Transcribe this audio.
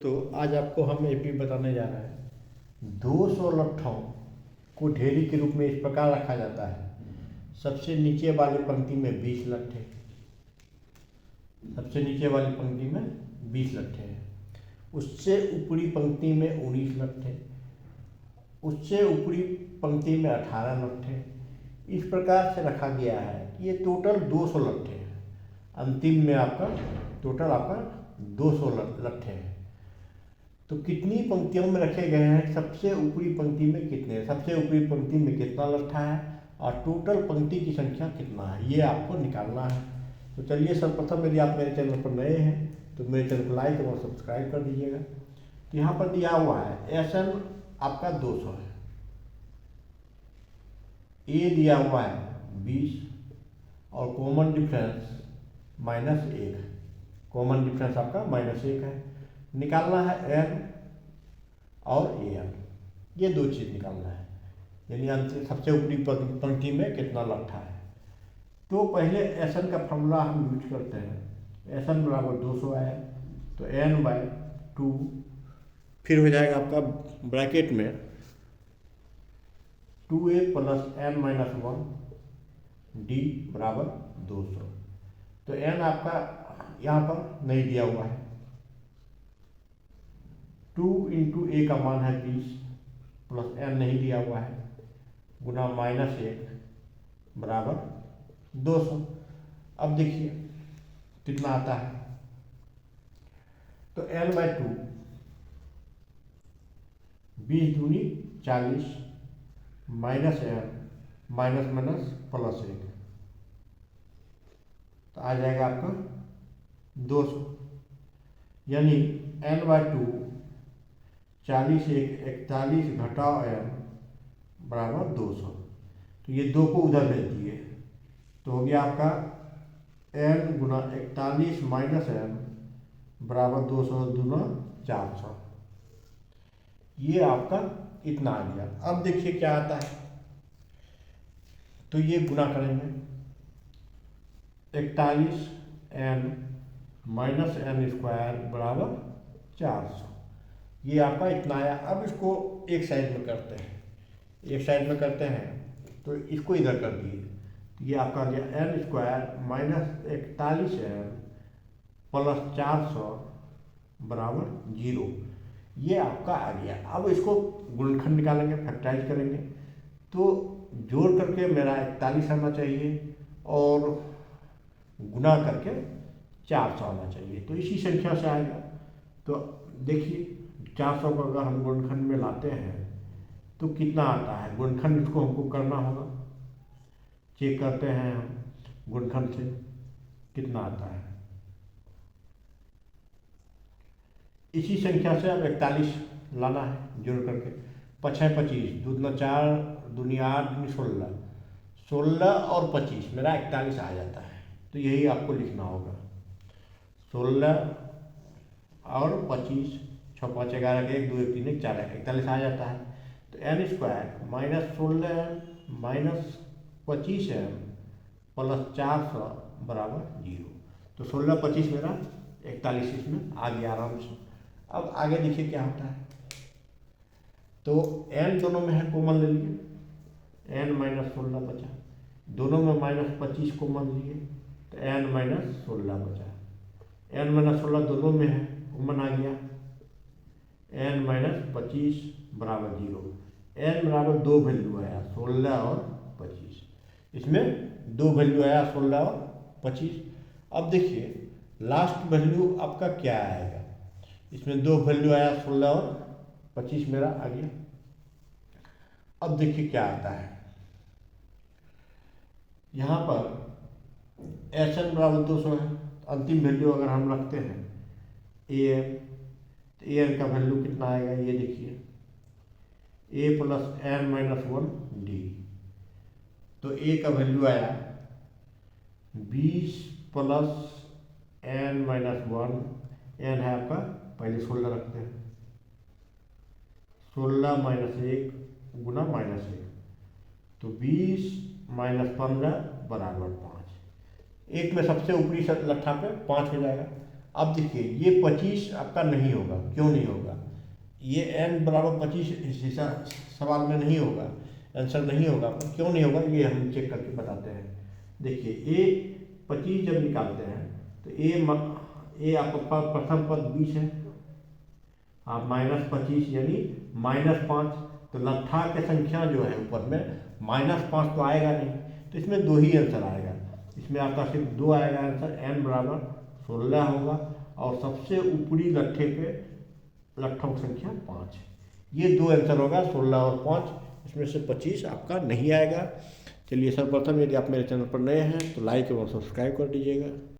तो आज आपको हम एपी बताने जा रहे हैं। 200 लट्ठों को ढेरी के रूप में इस प्रकार रखा जाता है। सबसे नीचे वाली पंक्ति में 20 लट्ठे, सबसे नीचे वाली पंक्ति में 20 लट्ठे हैं। उससे ऊपरी पंक्ति में 19 लट्ठे, उससे ऊपरी पंक्ति में 18 लट्ठे। इस प्रकार से रखा गया है कि ये टोटल 200 लट्ठे हैं। अंतिम में आपका टोटल आपका 200 लट्ठे हैं। तो कितनी पंक्तियों में रखे गए हैं, सबसे ऊपरी पंक्ति में कितने, सबसे ऊपरी पंक्ति में कितना लट्ठा है और टोटल पंक्ति की संख्या कितना है, ये आपको निकालना है। तो चलिए सर्वप्रथम यदि आप मेरे चैनल पर नए हैं तो मेरे चैनल को लाइक और सब्सक्राइब कर दीजिएगा। तो यहाँ पर दिया हुआ है SN आपका 200 है, A दिया हुआ है 20 और कॉमन डिफरेंस -1, कॉमन डिफरेंस आपका -1 है। निकालना है N और AN, ये दो चीज़ निकालना है, यानी अंत सबसे ऊपरी पंक्ति में कितना लट्ठा है। तो पहले SN का फॉर्मूला हम यूज करते हैं। SN बराबर 200 आया तो N/2, फिर हो जाएगा आपका ब्रैकेट में 2A + N-1 D बराबर 200। तो N आपका यहाँ पर नहीं दिया हुआ है, 2 × A का मान है 20 प्लस N नहीं दिया हुआ है, गुना -1 बराबर 200। अब देखिए कितना आता है। तो N/2 20 दूनी 40 -N -+1 तो आ जाएगा आपका 200, यानी N/2 40 × 41 घटाओ N बराबर 200। तो ये 2 को उधर भेज दिए तो हो गया आपका N × 41 - N बराबर 200 दूना 400। ये आपका इतना आ गया। अब देखिए क्या आता है। तो ये गुना करेंगे 41N - N² बराबर 400, ये आपका इतना आया। अब इसको एक साइड में करते हैं, एक साइड में करते हैं तो इसको इधर कर दिए, ये आपका आ गया N² - 41N + 400 बराबर 0, ये आपका आ गया। अब इसको गुणनखंड निकालेंगे, फैक्टराइज करेंगे तो जोड़ करके मेरा 41 आना चाहिए और गुना करके 400 आना चाहिए। तो इसी संख्या से आएगा। तो देखिए 400 को अगर हम गुणनखंड में लाते हैं तो कितना आता है। गुणनखंड इसको हमको करना होगा, चेक करते हैं हम गुणनखंड से कितना आता है। इसी संख्या से अब 41 लाना है जोड़ करके, 5 × 25 दूना 4 दूनी 8 दूनी 16, 16 और 25 मेरा 41 आ जाता है। तो यही आपको लिखना होगा, 16 और 25, 6 5 11 के 1 2 1 3 1 4 41 आ जाता है। तो N² - 16N - 25N + 400 बराबर 0। तो 16 25 मेरा 41 इसमें आ गया आराम से। अब आगे देखिए क्या होता है। तो N दोनों में है, कॉमन ले लिए, N - 16 बचा, दोनों में -25 कॉमन लिए तो N - 16 बचा, N - 16 दोनों में है, कॉमन आ गया, N - 25 बराबर 0। N बराबर 2 वैल्यू आया, 16 और 25, इसमें 2 वैल्यू आया 16 और 25। अब देखिए लास्ट वैल्यू आपका क्या आएगा, इसमें 2 वैल्यू आया 16 और 25 मेरा आ गया। अब देखिए क्या आता है। यहाँ पर SN बराबर 200 है, अंतिम वैल्यू अगर हम रखते हैं AN, तो AN का वैल्यू कितना आएगा ये देखिए, A + N-1 D। तो A का वैल्यू आया 20 + N-1, N है आपका, पहले 16 रखते हैं, 16 - 1 गुना -1, तो 20 - 15 बराबर 5। एक में सबसे ऊपरी लट्ठा पे 5 हो जाएगा, अब देखिए ये 25 आपका नहीं होगा, क्यों नहीं होगा? ये n बराबर 25 हिस्सा सवाल में नहीं होगा, आंसर नहीं होगा। पर क्यों नहीं होगा ये हम चेक करके बताते हैं। देखिए ए 25 जब निकालते हैं तो ए आपका प्रथम पद 20 है, आप -25 यानी -5, तो लट्ठा के संख्या जो है ऊपर में -5 तो आएगा नहीं, तो इसमें 2 ही आंसर आएगा। इसमें आपका सिर्फ 2 आएगा आंसर, n बराबर 16 होगा और सबसे ऊपरी लट्ठे पे लट्ठों की संख्या 5। ये 2 आंसर होगा, 16 और 5, इसमें से 25 आपका नहीं आएगा। चलिए सर्वप्रथम यदि आप मेरे चैनल पर नए हैं तो लाइक एवं सब्सक्राइब कर दीजिएगा।